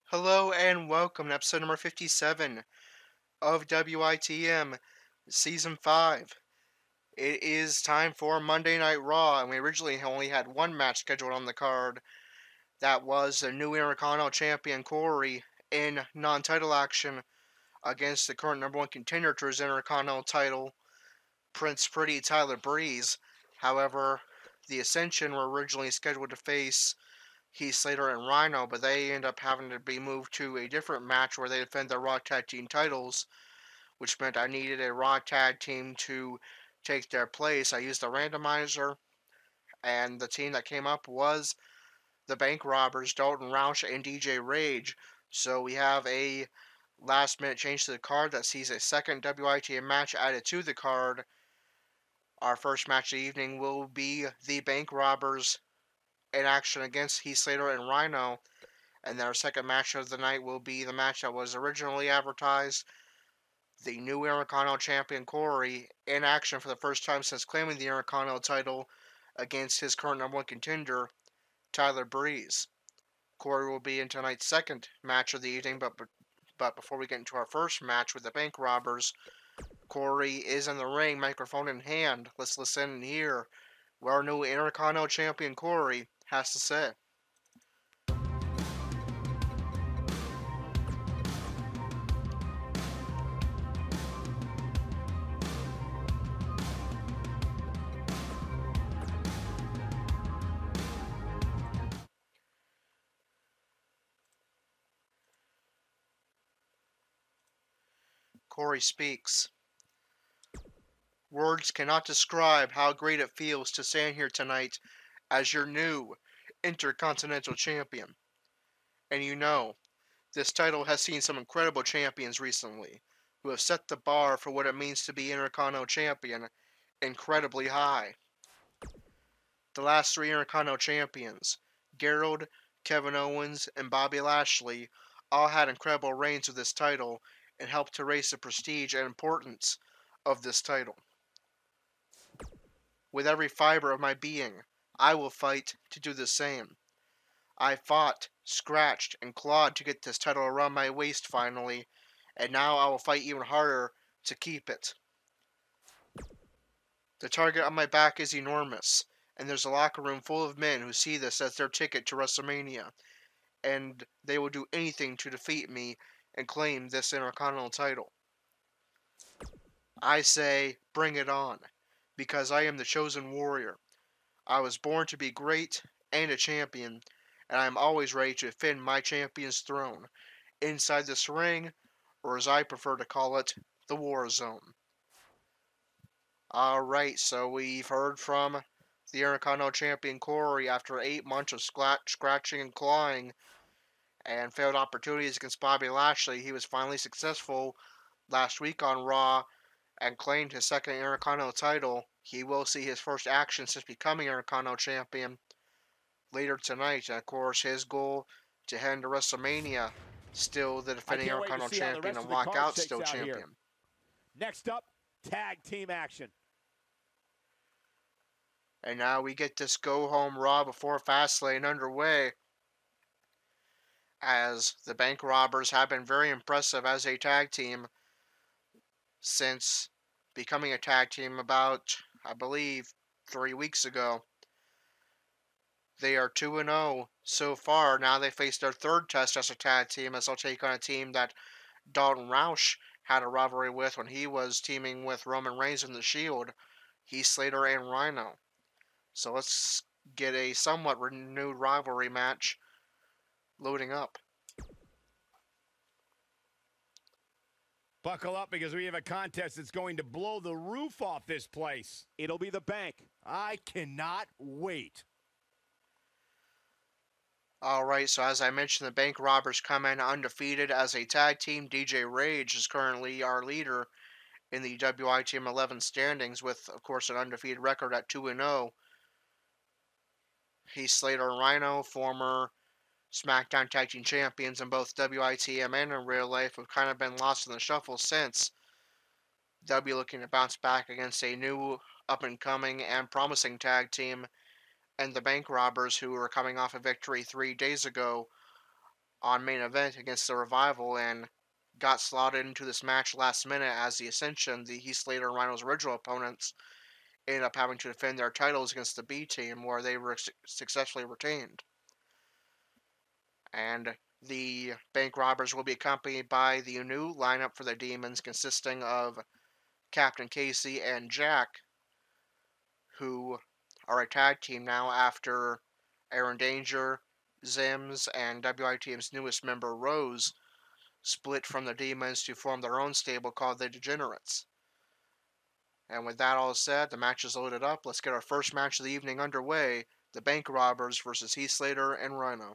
Hello and welcome to episode number 57 of WITM Season 5. It is time for Monday Night Raw, and we originally only had one match scheduled on the card. That was the new Intercontinental Champion Corey in non-title action against the current number one contender to his Intercontinental title, Prince Pretty Tyler Breeze. However, the Ascension were originally scheduled to face Slater and Rhyno, but they end up having to be moved to a different match where they defend their Raw Tag Team titles, which meant I needed a Raw Tag Team to take their place. I used the randomizer, and the team that came up was the Bank Robbers, Dalton, Roush, and DJ Rage. So we have a last minute change to the card that sees a second WITM match added to the card. Our first match of the evening will be the Bank Robbers in action against Slater and Rhyno. And our second match of the night will be the match that was originally advertised. The new Intercontinental Champion Corey in action for the first time since claiming the Intercontinental title against his current number one contender, Tyler Breeze. Corey will be in tonight's second match of the evening, but before we get into our first match with the Bank Robbers, Corey is in the ring, microphone in hand. Let's listen and hear what our new Intercontinental Champion Corey has to say. Corey speaks. Words cannot describe how great it feels to stand here tonight as your new Intercontinental Champion. And you know, this title has seen some incredible champions recently who have set the bar for what it means to be Intercontinental Champion incredibly high. The last three Intercontinental Champions, Gerald, Kevin Owens, and Bobby Lashley, all had incredible reigns of this title and helped to raise the prestige and importance of this title. With every fiber of my being, I will fight to do the same. I fought, scratched, and clawed to get this title around my waist finally, and now I will fight even harder to keep it. The target on my back is enormous, and there's a locker room full of men who see this as their ticket to WrestleMania, and they will do anything to defeat me and claim this Intercontinental title. I say, bring it on, because I am the chosen warrior. I was born to be great and a champion, and I am always ready to defend my champion's throne, inside this ring, or as I prefer to call it, the war zone. Alright, so we've heard from the Intercontinental Champion Corey after 8 months of scratching and clawing and failed opportunities against Bobby Lashley. He was finally successful last week on Raw and claimed his second Intercontinental title. He will see his first action since becoming Intercontinental Champion later tonight. And of course, his goal to head into WrestleMania, still the defending Intercontinental Champion and walk out still champion. Here. Next up, tag team action. And now we get this go-home Raw before Fastlane underway, as the Bank Robbers have been very impressive as a tag team since becoming a tag team about, I believe, 3 weeks ago. They are 2-0 so far. Now they face their third test as a tag team, as they'll take on a team that Dalton Roush had a rivalry with when he was teaming with Roman Reigns in the Shield, Slater and Rhyno. So let's get a somewhat renewed rivalry match loading up. Buckle up, because we have a contest that's going to blow the roof off this place. It'll be the Bank. I cannot wait. Alright, so as I mentioned, the Bank Robbers come in undefeated as a tag team. DJ Rage is currently our leader in the WITM 11 standings with, of course, an undefeated record at 2-0. Slater and Rhyno, former SmackDown Tag Team Champions in both WITM and in real life, have kind of been lost in the shuffle since. They'll be looking to bounce back against a new up-and-coming and promising tag team, and the Bank Robbers, who were coming off a victory 3 days ago on main event against the Revival and got slotted into this match last minute as the Ascension, the Slater and Rhyno's original opponents, ended up having to defend their titles against the B Team, where they were successfully retained. And the bank robbers will be accompanied by the new lineup for the Demons, consisting of Captain Casey and Jack, who are a tag team now after Aaron Danger, Zims, and WITM's newest member, Rose, split from the Demons to form their own stable called the Degenerates. And with that all said, the match is loaded up. Let's get our first match of the evening underway. The Bank Robbers versus Slater and Rhyno.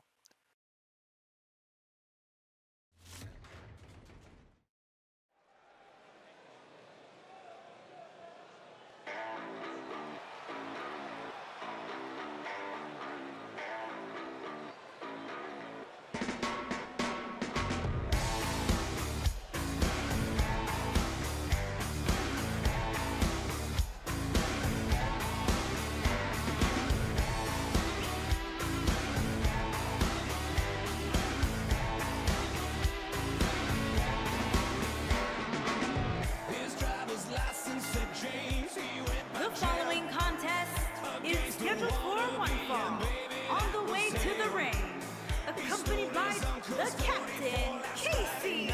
Accompanied by the Captain, Casey,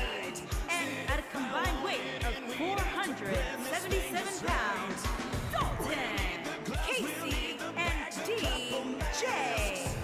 and at a combined weight of 477 pounds, Dalton, Casey, and Degenerates.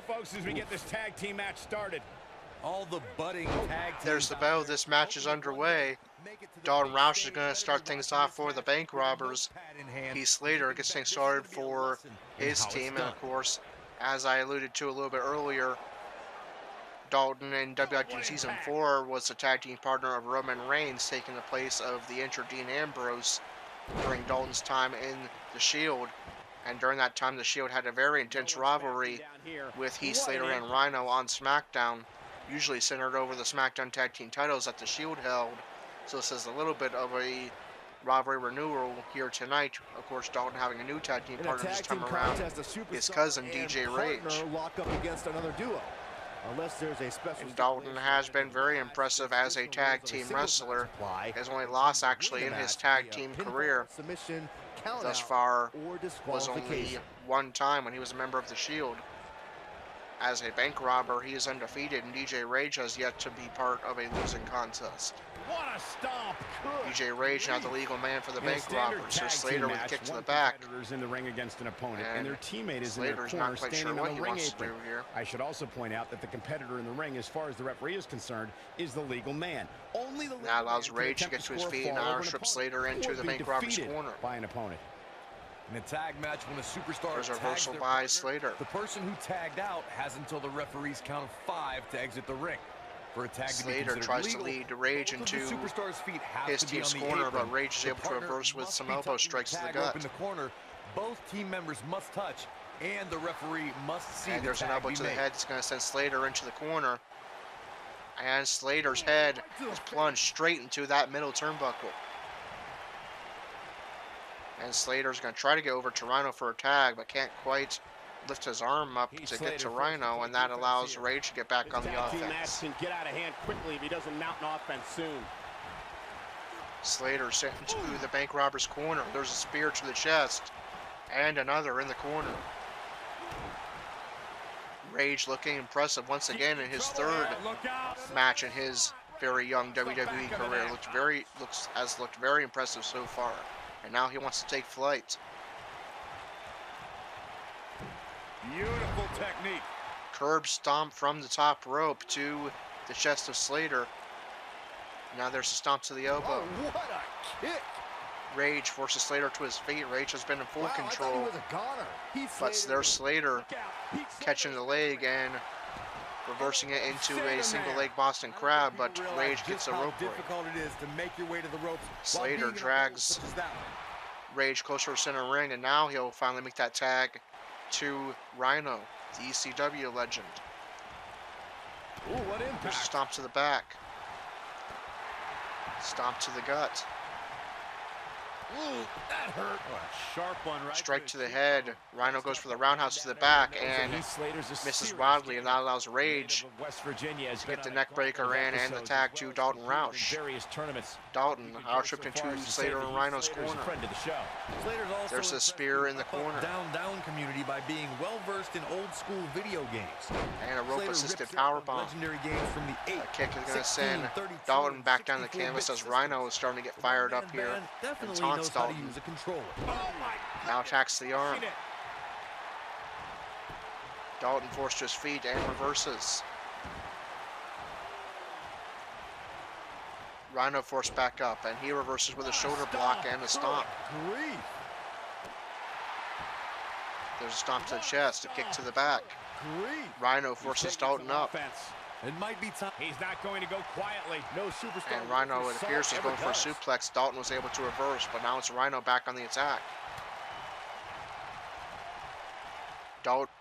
Folks, as we get this tag team match started, all the budding tag teams. There's the bell. This match is underway. Dalton Roush is going to start things off for the Bank Robbers. Slater gets things started for his team, and of course, as I alluded to a little bit earlier, Dalton in WITM Season 4 was the tag team partner of Roman Reigns, taking the place of the injured Dean Ambrose during Dalton's time in the Shield. And during that time, the Shield had a very intense rivalry with Slater and Rhyno on SmackDown, usually centered over the SmackDown Tag Team titles that the Shield held. So this is a little bit of a rivalry renewal here tonight. Of course, Dalton having a new tag team partner this time around, his cousin Degenerates. Lock up against another duo. Unless there's a special. And Dalton has been very impressive as a tag team wrestler. His only loss actually in his tag team career thus far was only one time when he was a member of the Shield. As a bank robber, he is undefeated, and Degenerates has yet to be part of a losing contest. What a stomp! Degenerates now the legal man for the bank robbers. So Slater with a kick to the back. In the ring against an opponent, and their teammate is Slater's in their corner, not quite sure standing what on he the ring wants to do apron. here. I should also point out that the competitor in the ring, as far as the referee is concerned, is the legal man. Only the that allows Rage to get to his feet and Irish whip Slater into the bank robber's corner. By an opponent. In a tag match, when a superstar There's a tags reversal their by partner, Slater. the person who tagged out has until the referee's count of 5 to exit the ring. for a tag Slater to be tries to legal. lead Rage into his team's corner, but Rage is able to reverse with some elbow strikes to the gut. In the corner. Both team members must touch, and the referee must see And there's an elbow to the head. It's going to send Slater into the corner. And Slater's head is plunged straight into that middle turnbuckle. And Slater's going to try to get over to Rhyno for a tag, but can't quite lift his arm up to get to Rhyno, and that allows Rage to get back on the offense. Can get out of hand quickly if he doesn't mount an offense soon. Slater sent into the bank robber's corner. There's a spear to the chest, and another in the corner. Rage looking impressive once again in his third match in his very young WWE career. Looked very impressive so far, and now he wants to take flight. Beautiful technique. Curb stomp from the top rope to the chest of Slater. Now there's a stomp to the elbow. Oh, what a kick! Rage forces Slater to his feet. Rage has been in full control. I thought he was a goner. But there's Slater catching the leg and reversing it into a single leg Boston Crab, but Rage gets a rope break. Difficult it is to make your way to the ropes. Slater drags Rage closer to center ring, and now he'll finally make that tag to Rhyno, the ECW legend. Ooh, what impact. There's a stomp to the back. Stomp to the gut. Ooh, that hurt. Oh, a sharp one right Strike to the head. Rhyno goes for the roundhouse to the back and misses wildly, and that allows Rage to get the neck breaker in and the tag to Dalton Roush. Dalton out-tripped into Slater and Rhyno's corner. There's a spear in the corner. Down community by being well-versed in old-school video games. And a rope-assisted powerbomb. Legendary games from the A kick is going to send Dalton back down the canvas as Rhyno is starting to get fired up here. And taunts Dalton. Now attacks the arm. Dalton forced to his feet and reverses. Rhyno forced back up, and he reverses with a shoulder block and a stomp. There's a stomp to the chest, a kick to the back. Rhyno forces Dalton up. It might be time. He's not going to go quietly. No superstar. And Rhyno, it appears, is going for a suplex. Dalton was able to reverse, but now it's Rhyno back on the attack. Dalton.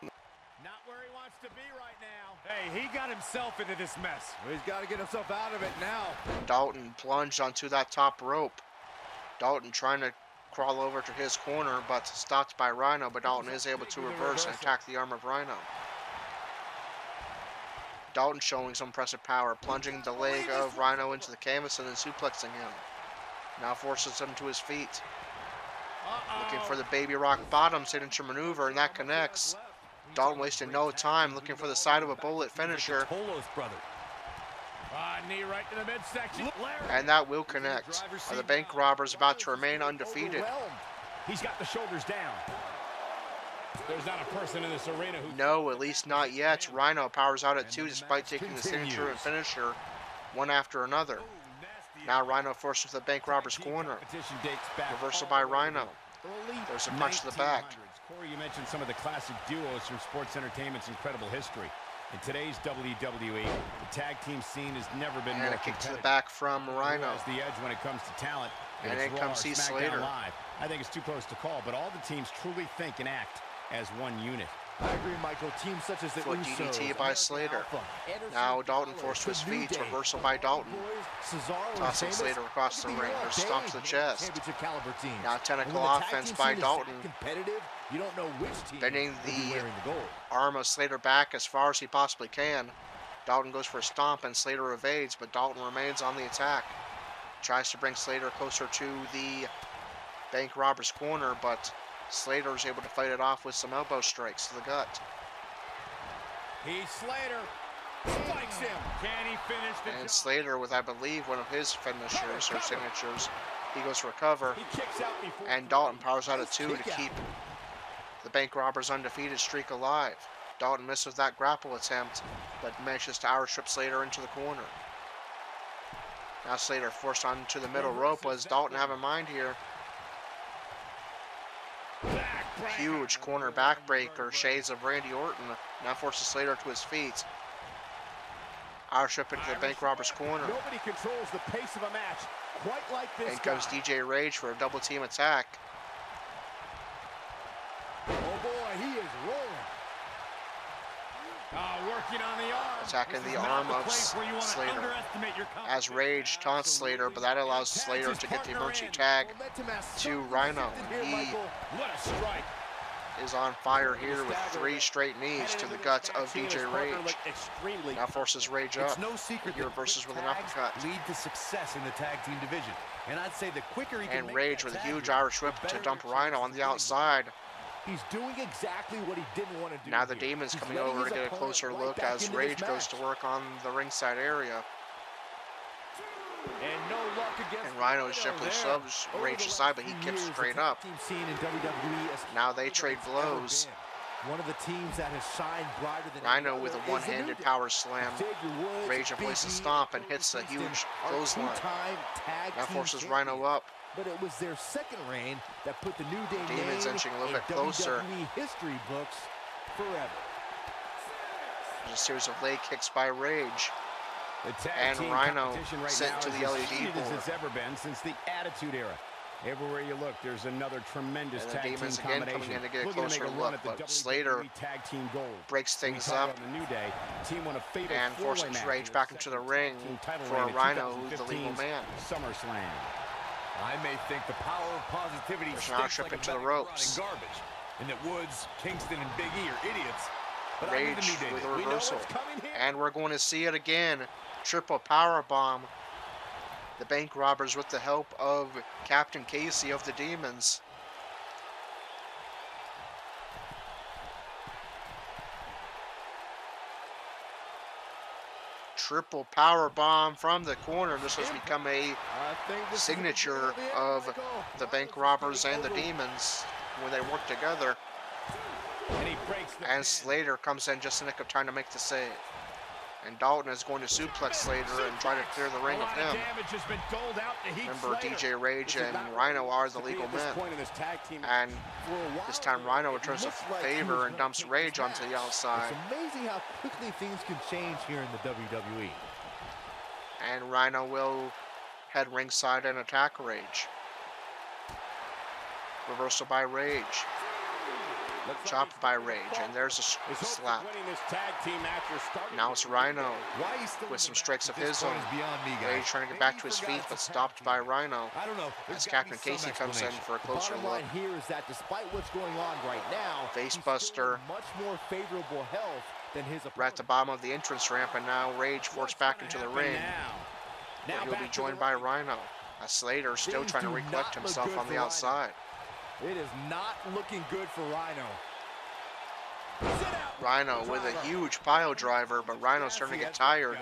Not where he wants to be right now. Hey, he got himself into this mess. He's got to get himself out of it now. Dalton plunged onto that top rope. Dalton trying to crawl over to his corner, but stopped by Rhyno, but Dalton is able to reverse and attack the arm of Rhyno. Dalton showing some impressive power, plunging the leg of Rhyno into the canvas and then suplexing him. Now forces him to his feet. Looking for the baby rock bottom signature maneuver, and that connects. Dalton wasted no time looking for the side of a bullet finisher. Knee right to the midsection. And that will connect. Are the bank robbers about to remain undefeated? He's got the shoulders down. There's not a person in this arena who... No, at least not yet. Rhyno powers out at 2 despite taking the signature and finisher one after another. Now Rhyno forced into the bank robber's corner. Reversal by Rhyno. There's a punch to the back. Corey, you mentioned some of the classic duos from sports entertainment's incredible history. In today's WWE, the tag team scene has never been more And a kick to the back from Rhyno. Has the edge when it comes to talent. And then comes Slater. Live. I think it's too close to call, but all the teams truly think and act as one unit. I agree, Michael. Teams such as the Foot DDT by Slater. Now Dalton forced to his feet. Reversal by Dalton. Tossing Slater across the ring. There's a stomp to the chest. Now tentacle offense by Dalton. Bending the arm of Slater back as far as he possibly can. Dalton goes for a stomp and Slater evades, but Dalton remains on the attack. Tries to bring Slater closer to the bank robber's corner, but Slater is able to fight it off with some elbow strikes to the gut. Slater spikes him. Can he finish the And job? Slater, with I believe one of his finishers or signatures, he goes for a cover. He kicks out before And Dalton powers out at 2 to keep the bank robbers' undefeated streak alive. Dalton misses that grapple attempt, but manages to outstrip Slater into the corner. Now Slater forced onto the middle rope. Was Dalton have in mind here? Huge corner backbreaker, shades of Randy Orton. Now forces Slater to his feet. Irish whip into the bank robber's corner. Nobody controls the pace of a match quite like this. In comes DJ Rage for a double team attack. Oh boy, he is rolling. Working on the arm. Attacking the arm of Slater. As Rage taunts Slater, but that allows Slater to get the emergency tag to Rhyno. He What a strike. is on fire here with 3 straight knees to the guts of DJ Rage. Now forces Rage up. It's no secret He that reverses with an tags uppercut. lead to success in the tag team division. And I'd say the quicker he can And make Rage that with a tag huge lead, Irish the whip to better dump your Rhyno chances on the of winning. outside. He's doing exactly what he didn't want to do. Now the here. Demon's He's coming letting over his to get a opponent closer right look back as into Rage this goes to match. work on the ringside area. And no luck against And Rhyno simply shoves Over Rage the aside, last but he few kicks years, straight the up. tag team scene in WWE is Now they hotter trade than it's ever blows. been. One of the teams that has shined brighter than Rhyno any with a other is the one-handed New power slam. Day. Xavier Woods, Rage avoids the Big E, stomp and Cody hits a Kingston huge are clothesline. two-time tag Now team forces champions. Rhyno up. But it was their second reign that put the New Day Demon's name inching a little in bit closer. WWE history books forever. There's a series of leg kicks by Rage. The tag And team Rhyno competition right sent now to is the as LED heated as board. it's ever been since the Attitude Era. Everywhere you look, there's another tremendous And the tag team Demons again coming combination. in to get a Looking to make closer run look, at the but WWE Slater Tag Team Gold. breaks things We talk up about the New Day. Team won a fatal and four-way forces match Rage in back their into the second ring tag team title for reign in Rhyno, who's the legal 2015's man. SummerSlam. I may think the power of positivity There's an Irish stinks whip like a into the bag of ropes. rotting garbage, and that Woods, Kingston, and Big E are idiots. But I knew the Rage New Day with did. a We know reversal. what's coming here. And we're going to see it again. Triple power bomb. The bank robbers with the help of Captain Casey of the Demons. Triple power bomb from the corner. This has become a signature of the bank robbers and the Demons when they work together. And he breaks the And Slater comes in just in the nick of time to make the save. And Dalton is going to suplex Slater and try to clear the ring of him. damage has been doled out to Heath Remember, Slater. DJ Rage and Rhyno are the legal men. And this time Rhyno returns a favor and dumps Rage onto the outside. It's amazing how quickly things can change here in the WWE. And Rhyno will head ringside and attack Rage. Reversal by Rage. Chopped by Rage, and there's a slap. Now it's Rhyno Why he's still with in some the strikes match of at this his own. point is beyond me, guys. Rage trying to get Maybe back he to his forgot feet, it's but a tag stopped team. by Rhyno. I don't know. As There's gotta Captain be some Casey comes in explanation. for a The closer bottom look. line here is that despite what's going on right now, Face he's still buster. in much more favorable health than his opponent. We're at the bottom of the entrance ramp, and now Rage forced back into the ring. Where he'll be joined by Rhyno. As Slater still Things trying to do recollect not look himself good on the for Rhyno. outside. It is not looking good for Rhyno. Rhyno with a huge pile driver, but Rhyno's starting to get tired.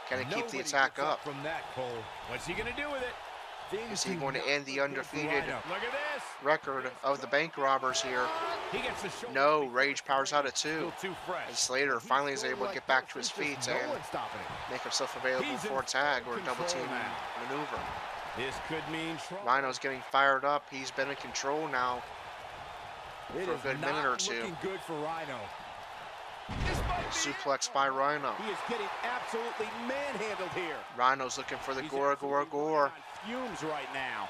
Can he keep the attack up? From that, Cole. What's he gonna do with it? Is he going to end the undefeated Look at this. record of the bank robbers here? He gets the shoulder. No, Rage powers out at 2. Still too fresh. And Slater finally is able to get back to his feet and make himself available for a tag or a double team maneuver. This could mean trouble. Rhyno's getting fired up. He's been in control now It for a is good not minute or two. looking good for Rhyno. Suplex by Rhyno. He is getting absolutely manhandled here. Rhyno's looking for the gore, gore, gore. Fumes right now.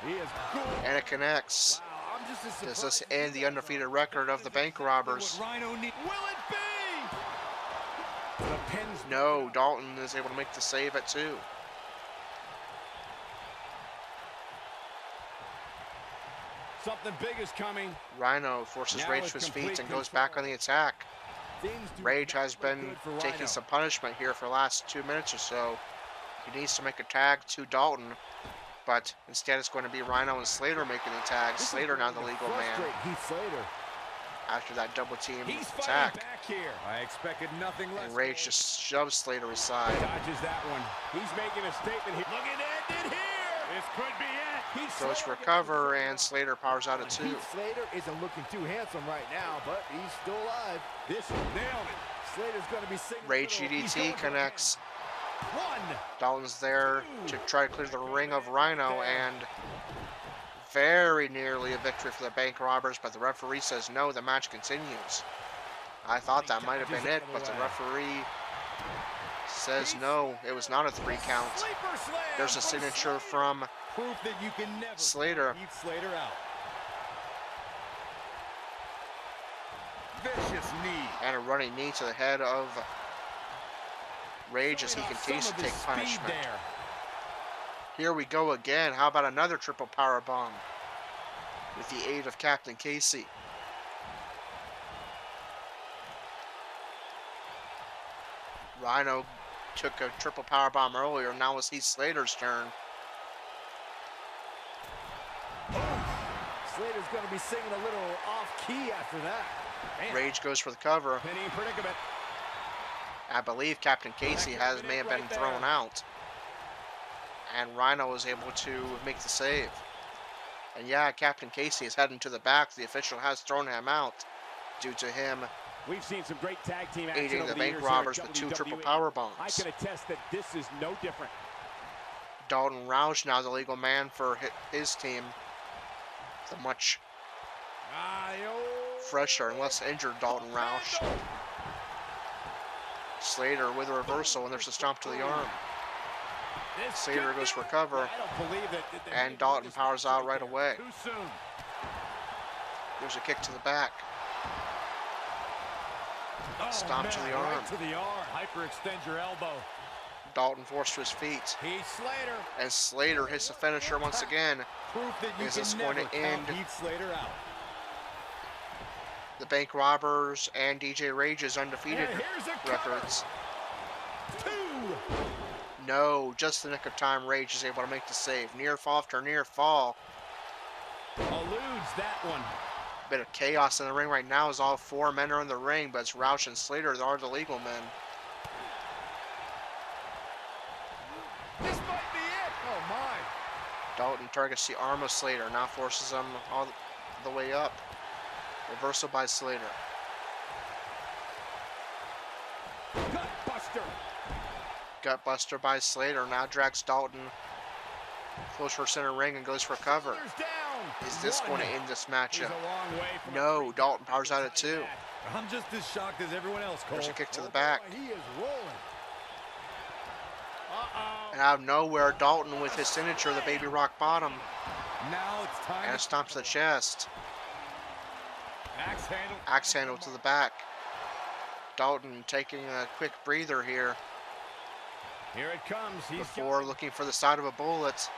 He is good. And it connects. Wow, I'm just as Does surprised this as end the you are. undefeated record of the bank robbers? Rhyno need. Will it be? The pins. No, Dalton is able to make the save at 2. Something big is coming. Rhyno forces Now Rage with to his complete feet and goes control. back on the attack. Things do Rage not has look been good for taking Rhyno. some punishment here for the last 2 minutes or so. He needs to make a tag to Dalton, but instead it's going to be Rhyno and Slater making the tag. This is Slater now the going to legal man frustrate Heath Slater. after that double team He's fighting attack. back here. I expected nothing less. And Rage just shoves Slater aside. Dodges that one. He's making a statement here. Look at it here. This could be it. He's So it's recover and Slater powers out at 2. Heath Slater isn't looking too handsome right now, but he's still alive. This nailed it. Slater's going to be singing. Rage a little- he's GDT going for the connects. One. Dalton's there to try to clear the ring of Rhyno, and very nearly a victory for the bank robbers, but the referee says no, the match continues. I thought that might have been it, but the referee Says no, it was not a 3 count. Sleeper slam There's a from signature Slater. from Proof that you can never Slater. keep Slater out. Vicious knee. And a running knee to the head of Rage as he continues to take punishment. There. Here we go again. How about another triple power bomb with the aid of Captain Casey? Rhyno took a triple power bomb earlier. Now it's Heath Slater's turn. Slater's going to be singing a little off-key after that. Man. Rage goes for the cover. Penny predicament. I believe Captain Casey may have been thrown out. And Rhyno was able to make the save. And yeah, Captain Casey is heading to the back. The official has thrown him out due to him We've seen some great tag team action aiding over the the bank years robbers here at with 2 triple WWE. power bombs. I can attest that this is no different. Dalton Roush now the legal man for his team. The much fresher and less injured Dalton Roush. Slater with a reversal, and there's a stomp to the arm. Slater goes for cover, I don't believe that. and Dalton powers out right away. Too soon. There's a kick to the back. Stomp to the arm. Right to the arm. Hyperextend your elbow. Dalton forced to his feet. Heath Slater. And Slater hits the finisher once again. Proof that you Is this can going never to end? count Heath Slater out. The bank robbers and DJ Rage's undefeated And here's a cover. records. 2. No, just the nick of time, Rage is able to make the save. Near fall after near fall. Eludes that one. Bit of chaos in the ring right now as all 4 men are in the ring, but it's Roush and Slater that are the legal men. This might be it. Oh, my. Dalton targets the arm of Slater, now forces him all the way up. Reversal by Slater. Gutbuster. Gutbuster by Slater, now drags Dalton close for center ring and goes for cover. Slater's down. Is this going to end this He's matchup? a long way from No, Dalton powers out at 2. I'm just as shocked as everyone else, Cole. There's a kick to the back. He is rolling. And out of nowhere, Dalton with his signature, the baby rock bottom, Now it's time. and a stomp to the chest. Axe handle. Axe handle to the back. Dalton taking a quick breather here Here it comes. He's before looking for the side of a bullet.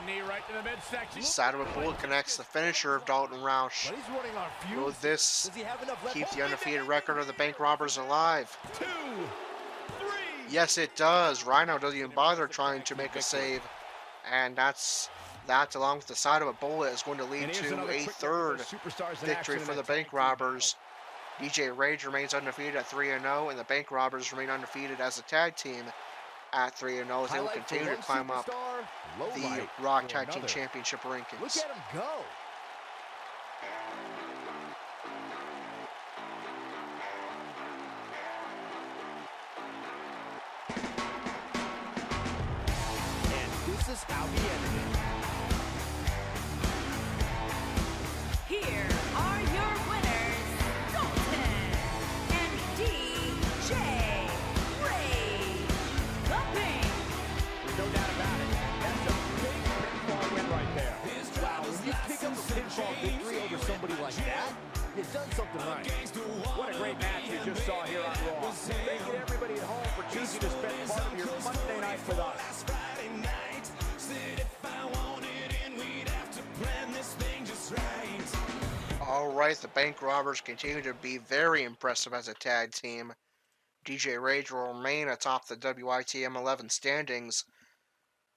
knee right to the midsection. Side of a bullet connects the finisher of Dalton Roush. But he's running on fumes. Will this Does he have enough left? keep the undefeated record of the bank robbers alive? 2, 3. Yes, it does. Rhyno doesn't even bother trying to make a save. And that, along with the side of a bullet, is going to lead And here's to another a quick look at third the superstars in victory action for in the that bank tag team robbers. DJ Rage remains undefeated at 3-0, and the bank robbers remain undefeated as a tag team at 3-0 as they will Highlight for continue to one climb up superstar, low the light Raw for Tag Team another. Championship Look rankings. at him go. And this is how he ended it. Here are your winners, Dalton and DJ Rage. The Pink. There's no doubt about it. That's a big pinfall win right there. Wow, when you pick up a pinfall victory over somebody like that, you've done something right. What a great match we just saw here on Raw. Thank you to everybody at home for choosing to spend part of your Monday night with us. All right, the bank robbers continue to be very impressive as a tag team. DJ Rage will remain atop the WITM 11 standings,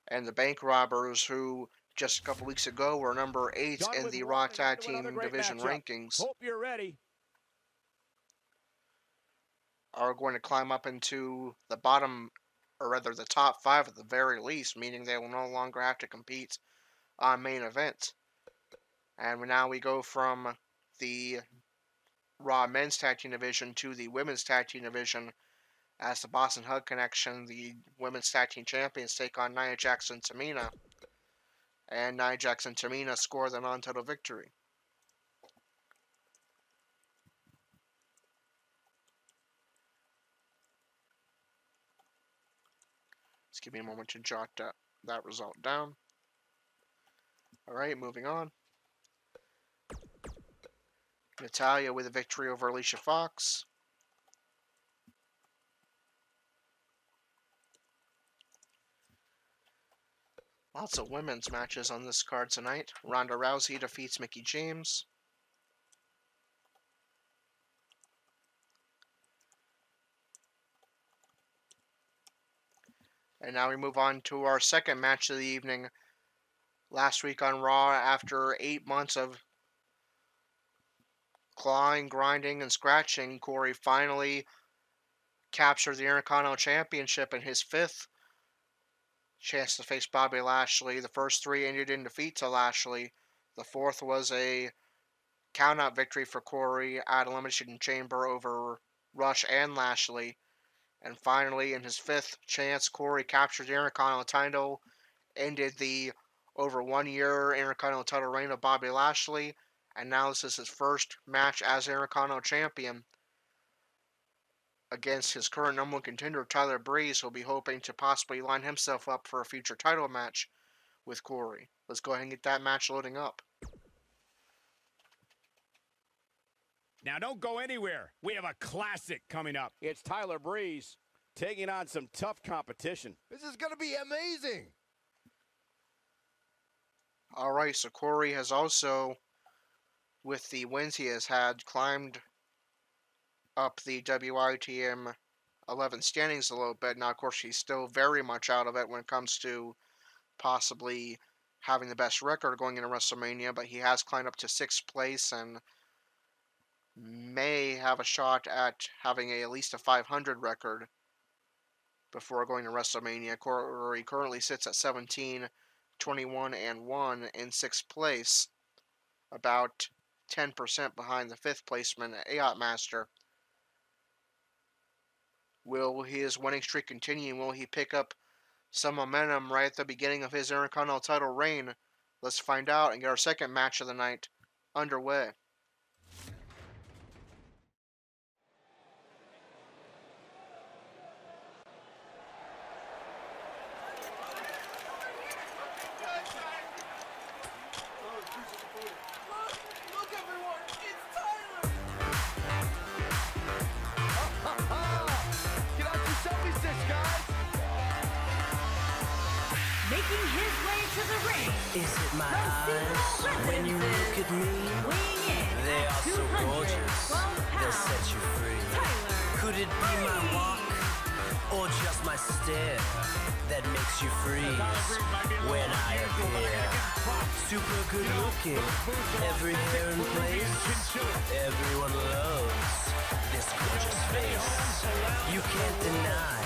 and the bank robbers, who just a couple weeks ago were number 8 Done in with the one Raw and Tag into another Team great Division matchup. rankings, Hope you're ready. are going to climb up into the bottom, or rather the top 5 at the very least, meaning they will no longer have to compete on main event. And now we go from the Raw Men's Tag Team Division to the Women's Tag Team Division as the Boston Hug Connection, the Women's Tag Team Champions, take on Nia Jax and Tamina. And Nia Jax and Tamina score the non-title victory. Just give me a moment to jot that result down. Alright, moving on. Natalya with a victory over Alicia Fox. Lots of women's matches on this card tonight. Ronda Rousey defeats Mickie James. And now we move on to our second match of the evening. Last week on Raw, after 8 months of clawing, grinding, and scratching, Corey finally captured the Intercontinental Championship in his 5th chance to face Bobby Lashley. The first 3 ended in defeat to Lashley. The 4th was a count-out victory for Corey at Elimination Chamber over Roush and Lashley. And finally, in his 5th chance, Corey captured the Intercontinental title, ended the over 1-year Intercontinental title reign of Bobby Lashley, and now this is his first match as Intercontinental Champion against his current number 1 contender, Tyler Breeze, who'll be hoping to possibly line himself up for a future title match with Corey. Let's go ahead and get that match loading up. Now don't go anywhere. We have a classic coming up. It's Tyler Breeze taking on some tough competition. This is going to be amazing. Alright, so Corey has also, with the wins he has had, climbed up the WITM 11 standings a little bit. Now, of course, he's still very much out of it when it comes to possibly having the best record going into WrestleMania, but he has climbed up to 6th place and may have a shot at having at least a 500 record before going to WrestleMania. Corey currently sits at 17, 21, and 1 in 6th place, about 10% behind the 5th placeman, Ayot Master. Will his winning streak continue? Will he pick up some momentum right at the beginning of his Intercontinental title reign? Let's find out and get our second match of the night underway. Making his way to the ring. Is it my eyes when you look at me? Weighing in They at are so gorgeous, 212 they'll pounds. set you free. Tyler Could it be my walk or just my stare that makes you freeze when I appear? Super good looking, every hair in place, everyone loves this gorgeous face. You can't deny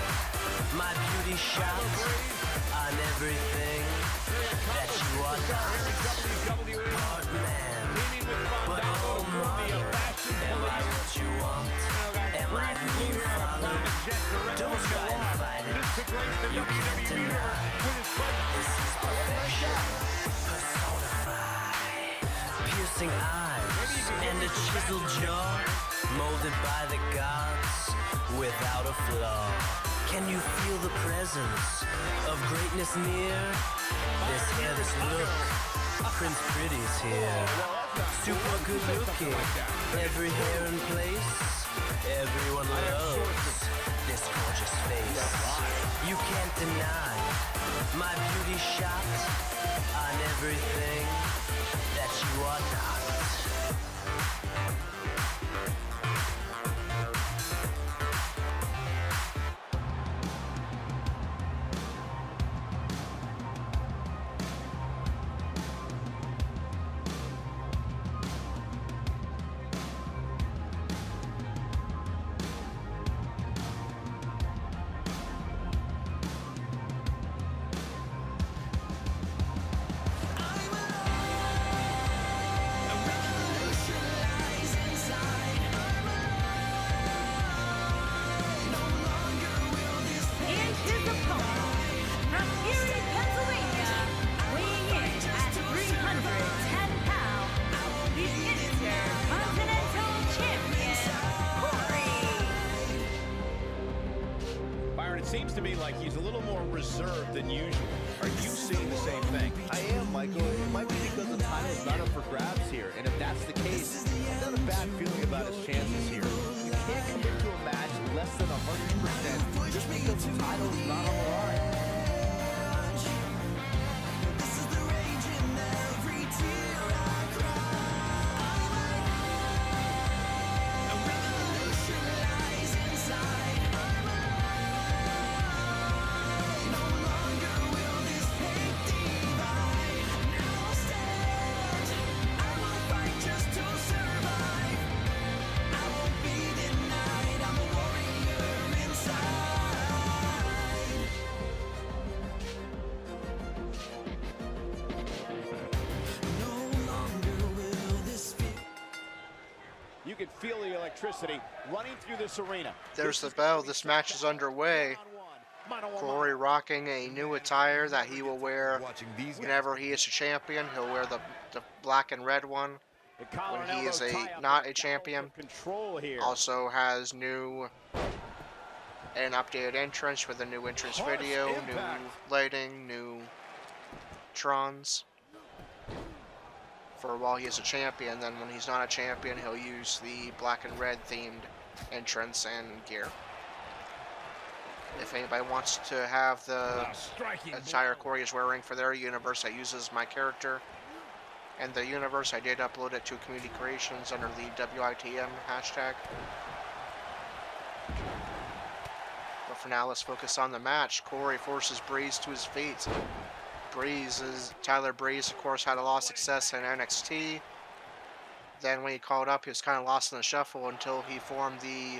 my beauty shot on everything that you are not. Part man, but all modern. Am I what you want? Am I who you follow? Don't try and fight it. You can't deny. This is perfection personified. Piercing eyes and a chiseled jaw, molded by the gods without a flaw. Can you feel the presence of greatness near? This hair, this look, Prince Pretty's here. Super good looking, every hair in place. Everyone loves this gorgeous face. You can't deny my beauty shot on everything that you are not. seems to me like he's a little more reserved than usual. Are you seeing the same thing? I am, Michael. It might be because the title's not up for grabs here. And if that's the case, I've got a bad feeling about his chances here. You can't commit to a match less than 100% just because the title's not on the line. You can feel the electricity running through this arena. There's the bell. This match is underway. Corey rocking a new attire that he will wear whenever he is a champion. He'll wear the black and red one when he is not a champion. Also has an updated entrance with a new entrance video, new lighting, new trons. For while he is a champion, then when he's not a champion, he'll use the black and red themed entrance and gear. If anybody wants to have the attire Corey is wearing for their universe that uses my character and the universe, I did upload it to Community Creations under the WITM hashtag. But for now, let's focus on the match. Corey forces Breeze to his feet. Tyler Breeze, of course, had a lot of success in NXT. Then when he called up, he was kind of lost in the shuffle until he formed the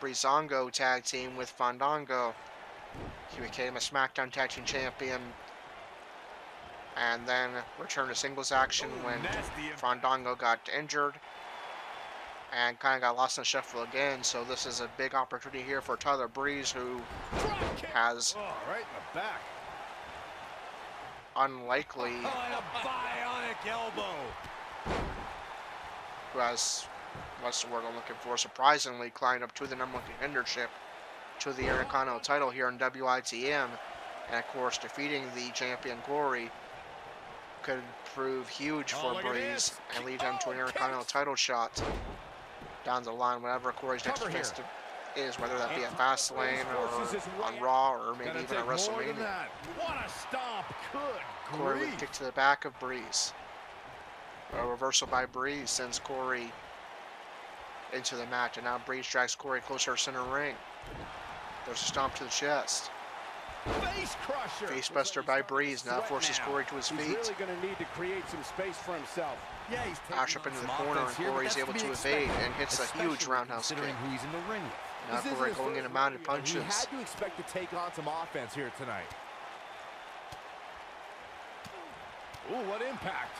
Breezango tag team with Fandango. He became a SmackDown Tag Team Champion and then returned to singles action when Fandango got injured and kind of got lost in the shuffle again. So this is a big opportunity here for Tyler Breeze, who has right in the back. Unlikely, a bionic elbow. who has, what's the word I'm looking for, surprisingly climbed up to the #1 contendership to the Intercontinental title here in WITM. And of course, defeating the champion Corey could prove huge for Breeze and lead him to an Intercontinental title shot down the line, whenever Corey's next face is, whether that be at Fastlane or on Raw or maybe even at WrestleMania. What a stomp. Good Corey with a kick to the back of Breeze. A reversal by Breeze sends Corey into the match, and now Breeze drags Corey closer to center ring. There's a stomp to the chest. Face crusher. Face buster by Breeze now forces Corey to his feet. He's really going to need to create some space for himself. Yeah, he's Ash up into the corner, and Corey's able to evade and hits a huge roundhouse kick. Who he's in the ring with. Now Corey going into mounted He punches. had to expect to take on some offense here tonight. Ooh, what impact.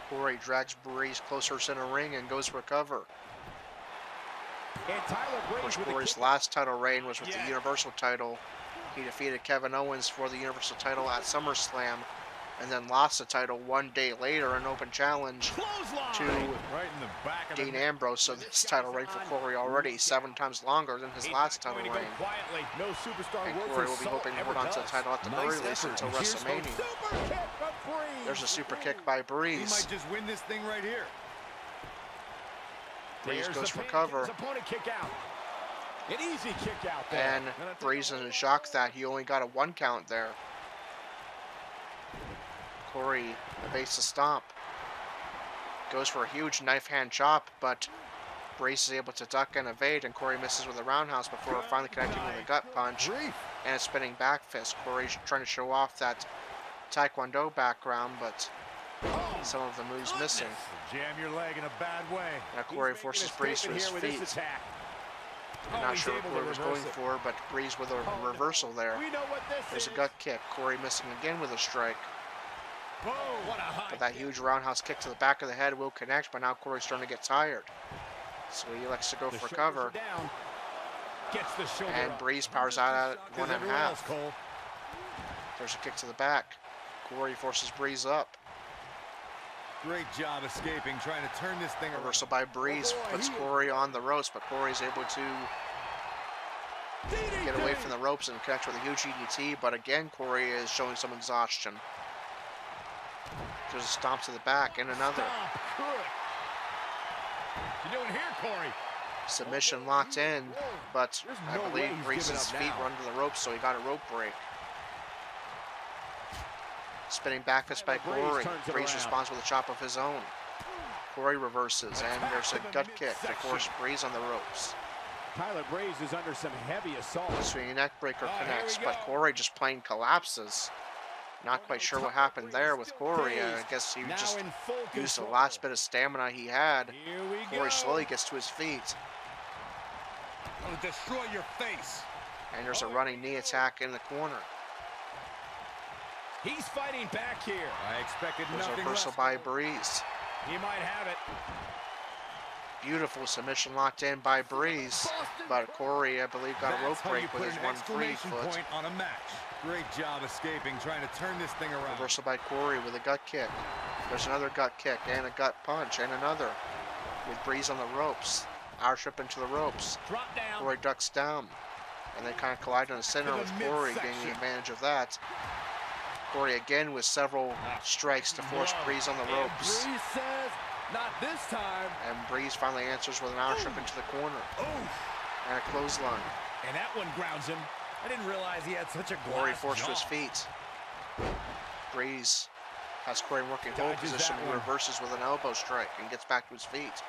Corey drags Breeze closer center ring and goes for cover. And Tyler Of course, Breeze Corey's last title reign was with the Universal title. He defeated Kevin Owens for the Universal title at SummerSlam, and then lost the title one day later in open challenge to right in the back of Dean Ambrose. So this title reign for Corey already 7 times longer than his last title reign. No superstar And Corey will be hoping to hold on to the title at the very least until WrestleMania. There's a super kick by He Breeze. might just win this thing right here. Breeze goes for cover. Opponent kick out. An easy kick out there. And Breeze is in shock that he only got a 1 count there. Corey evades the stomp. Goes for a huge knife hand chop, but Breeze is able to duck and evade, and Corey misses with a roundhouse before finally connecting with a gut punch and a spinning back fist. Corey's trying to show off that Taekwondo background, but some of the moves missing. Jam your leg in a bad way. Now Corey forces Breeze to his feet. Not sure what Corey was going for, but Breeze with a reversal there. There's a gut kick. Corey missing again with a strike. But that huge roundhouse kick to the back of the head will connect, but now Corey's starting to get tired. So he elects to go for cover. And Breeze powers out at 1.5. There's a kick to the back. Corey forces Breeze up. Great job escaping, trying to turn this thing around. Reversal by Breeze puts Corey on the ropes, but Corey's able to get away from the ropes and connect with a huge EDT, but again, Corey is showing some exhaustion. There's a stomp to the back and another. What you doing here, Corey? Submission locked in, but I believe Breeze's feet were under the ropes, so he got a rope break. Spinning back fist by Corey. Breeze responds with a chop of his own. Corey reverses, and there's a gut kick to force Breeze on the ropes. Tyler Breeze is under some heavy assault. Swinging neck breaker connects, but Corey just plain collapses. Not quite sure what happened there with Corey. I guess he just used the last bit of stamina he had. Corey slowly gets to his feet. I'll destroy your face. And there's a running knee attack in the corner. He's fighting back here. I expected There's a nothing reversal less. by Breeze. He might have it. Beautiful submission locked in by Breeze, but Corey, I believe, got a rope break with his 1-3 foot. Point on a match. Great job escaping, trying to turn this thing around. Reversal by Corey with a gut kick. There's another gut kick and a gut punch and another. With Breeze on the ropes. Airship into the ropes. Drop down. Corey ducks down. And they kind of collide in the center with Corey gaining advantage of that. Corey again with several strikes to force Breeze on the ropes. Breeze says, not this time. And Breeze finally answers with an airship into the corner. And a clothesline. And that one grounds him. I didn't realize he had such a Corey glass forced to his jaw. feet. Breeze has Corey in working hold position and reverses with an elbow strike and gets back to his feet.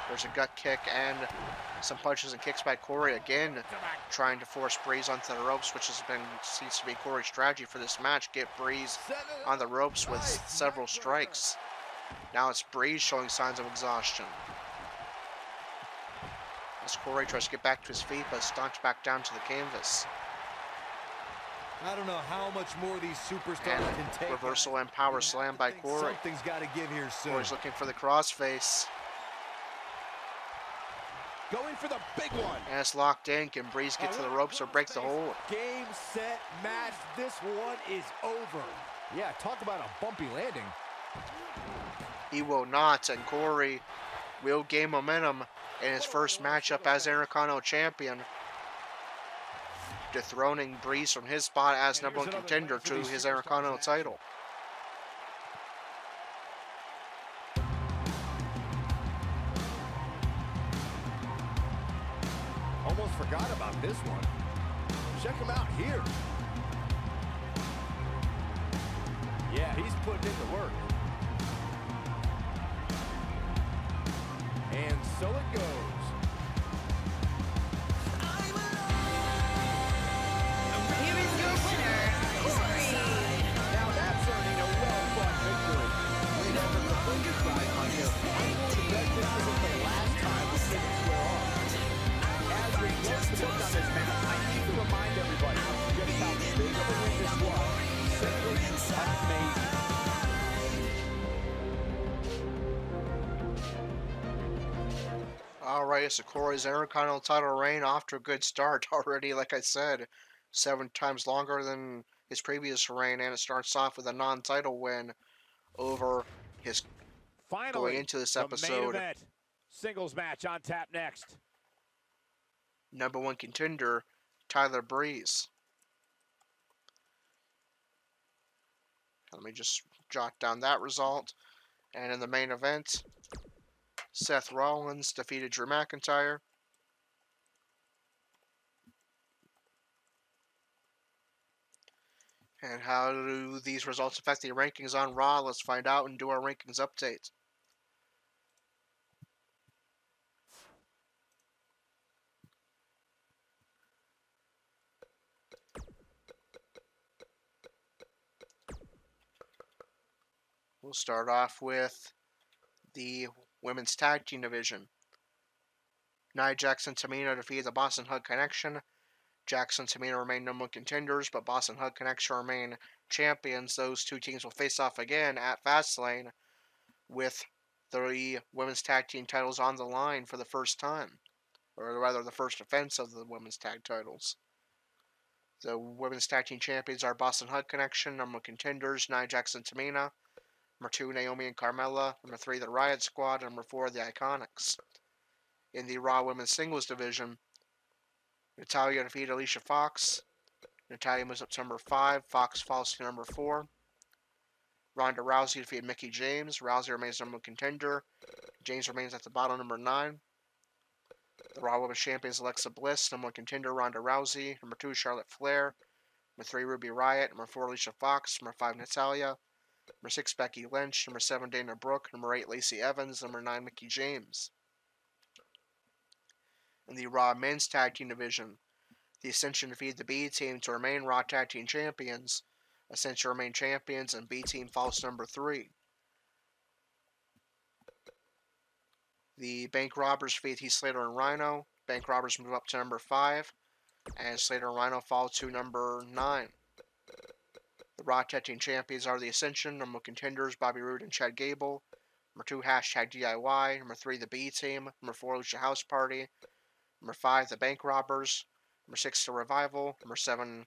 There's a gut kick and some punches and kicks by Corey again, trying to force Breeze onto the ropes, which seems to be Corey's strategy for this match. Get Breeze on the ropes with several strikes. Now it's Breeze showing signs of exhaustion. As Corey tries to get back to his feet, but stomped back down to the canvas. I don't know how much more these superstars And can take. reversal and power slam by Corey. Something's got to give here soon. Corey's looking for the crossface. Going for the big one. And it's locked in. Can Breeze get to the ropes or break the hold? Game, set, match. This one is over. Yeah, talk about a bumpy landing. He will not, and Corey will gain momentum in his first matchup as Intercontinental Champion, dethroning Breeze from his spot as number one contender to his Intercontinental title. Almost forgot about this one. Check him out here. Yeah, he's putting in the work. And so it goes. Here is your winner, Corey. Now that's earning a well-fought victory. We never completed guys on here. I'm going to bet this isn't the last time we see it square off. As we close the book on this match, I need to remind everybody just how big of a win this was. Simply amazing. Alright, so Corey's Intercontinental title reign off to a good start already, like I said. 7 times longer than his previous reign, and it starts off with a non-title win over his Finally, going into this the main episode. event. Singles match on tap next. Number one contender, Tyler Breeze. Let me just jot down that result. And in the main event, Seth Rollins defeated Drew McIntyre. And how do these results affect the rankings on Raw? Let's find out and do our rankings update. We'll start off with the Women's Tag Team Division. Nia Jax and Tamina defeated the Boston Hug Connection. Jax and Tamina remain number one contenders, but Boston Hug Connection remain champions. Those two teams will face off again at Fastlane with the Women's Tag Team titles on the line for the first time. Or rather, the first defense of the Women's Tag titles. The Women's Tag Team champions are Boston Hug Connection, number one contenders, Nia Jax and Tamina. Number 2, Naomi and Carmella. Number 3, the Riot Squad. Number 4, the Iconics. In the Raw Women's Singles Division, Natalya defeated Alicia Fox. Natalya moves up to number 5. Fox falls to number 4. Ronda Rousey defeated Mickie James. Rousey remains number 1 contender. James remains at the bottom, number 9. The Raw Women's Champions Alexa Bliss, number 1 contender Ronda Rousey. Number 2, Charlotte Flair. Number 3, Ruby Riott. Number 4, Alicia Fox. Number 5, Natalya. Number 6, Becky Lynch. Number 7, Dana Brooke. Number 8, Lacey Evans. Number 9, Mickie James. In the Raw Men's Tag Team Division, the Ascension defeated the B Team to remain Raw Tag Team Champions. Ascension remain champions, and B Team falls to number 3. The Bank Robbers defeat Heath Slater and Rhino. Bank Robbers move up to number 5, and Slater and Rhino fall to number 9. The Raw Tag Team Champions are the Ascension. Number 1 contenders Bobby Roode and Chad Gable. Number 2, hashtag DIY. Number 3, the B Team. Number 4, Lucha House Party. Number 5, the Bank Robbers. Number 6, the Revival. Number 7,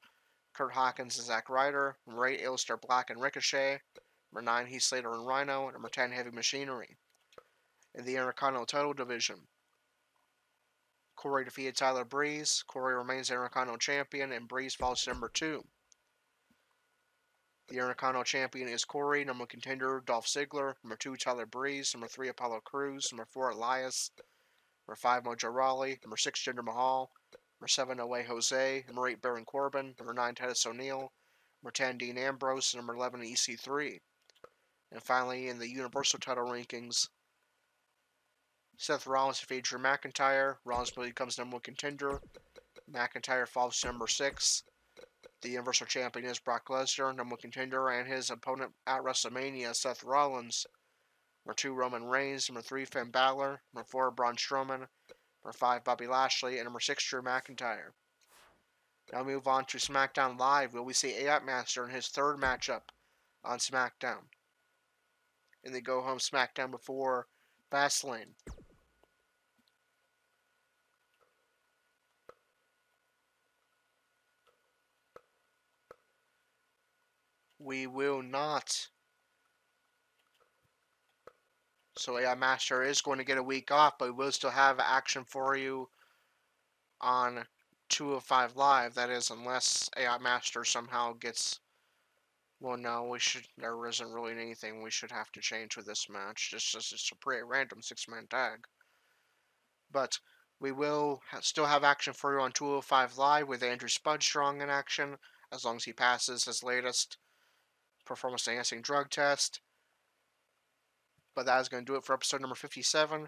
Kurt Hawkins and Zack Ryder. Number 8, Aleister Black and Ricochet. Number 9, Heath Slater and Rhino. Number 10, Heavy Machinery. In the Intercontinental Title Division, Corey defeated Tyler Breeze. Corey remains Intercontinental Champion, and Breeze falls to number 2. The Intercontinental Champion is Corey. Number 1 contender Dolph Ziggler. Number 2, Tyler Breeze. Number 3, Apollo Crews. Number 4, Elias. Number 5, Mojo Rawley. Number 6, Jinder Mahal. Number 7, Away Jose. Number 8, Baron Corbin. Number 9, Titus O'Neil. Number 10, Dean Ambrose. Number 11, EC3. And finally, in the Universal Title rankings, Seth Rollins defeated Drew McIntyre. Rollins becomes number 1 contender. McIntyre falls to number 6. The Universal Champion is Brock Lesnar, number 1 contender, and his opponent at WrestleMania, Seth Rollins. Number 2, Roman Reigns. Number 3, Finn Balor. Number 4, Braun Strowman. Number 5, Bobby Lashley. And number 6, Drew McIntyre. Now we move on to SmackDown Live, where we see AIP Master in his 3rd matchup on SmackDown. In the go-home SmackDown before Fastlane. We will not. So AI Master is going to get a week off, but we will still have action for you on 205 Live. That is, unless AI Master somehow gets... Well, no, there isn't really anything we should have to change with this match. It's a pretty random 6-man tag. But we will still have action for you on 205 Live with Andrew Spudstrong in action, as long as he passes his latest performance-enhancing drug test. But that is going to do it for episode number 57.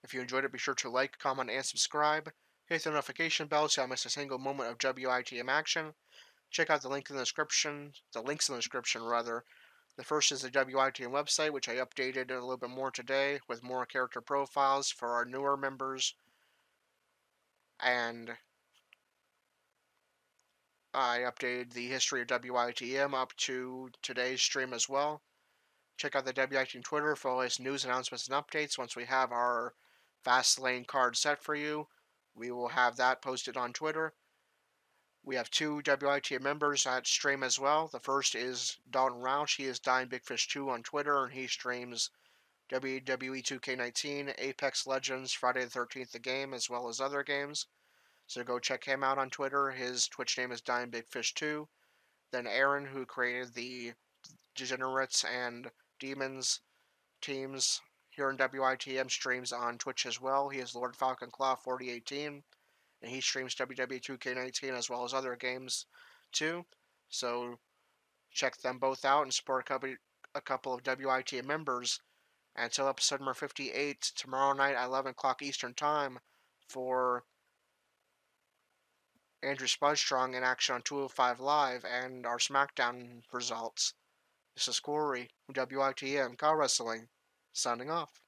If you enjoyed it, be sure to like, comment, and subscribe. Hit the notification bell so you don't miss a single moment of WITM action. Check out the links in the description. The first is the WITM website, which I updated a little bit more today with more character profiles for our newer members. And I updated the history of WITM up to today's stream as well. Check out the WITM Twitter for all latest news, announcements, and updates. Once we have our Fastlane card set for you, we will have that posted on Twitter. We have 2 WITM members at stream as well. The first is Dalton Roush. He is Dying Big Fish 2 on Twitter, and he streams WWE 2K19, Apex Legends, Friday the 13th the game, as well as other games. So go check him out on Twitter. His Twitch name is Dying Big Fish 2. Then Aaron, who created the Degenerates and Demons teams here in WITM, streams on Twitch as well. He is Lord Falcon Claw 4018, and he streams WWE 2K19 as well as other games too. So check them both out and support a couple of WITM members. Until episode number 58 tomorrow night at 11 o'clock Eastern Time for Andrew Spudstrong in action on 205 Live and our SmackDown results. This is Corey from WITM Car Wrestling, signing off.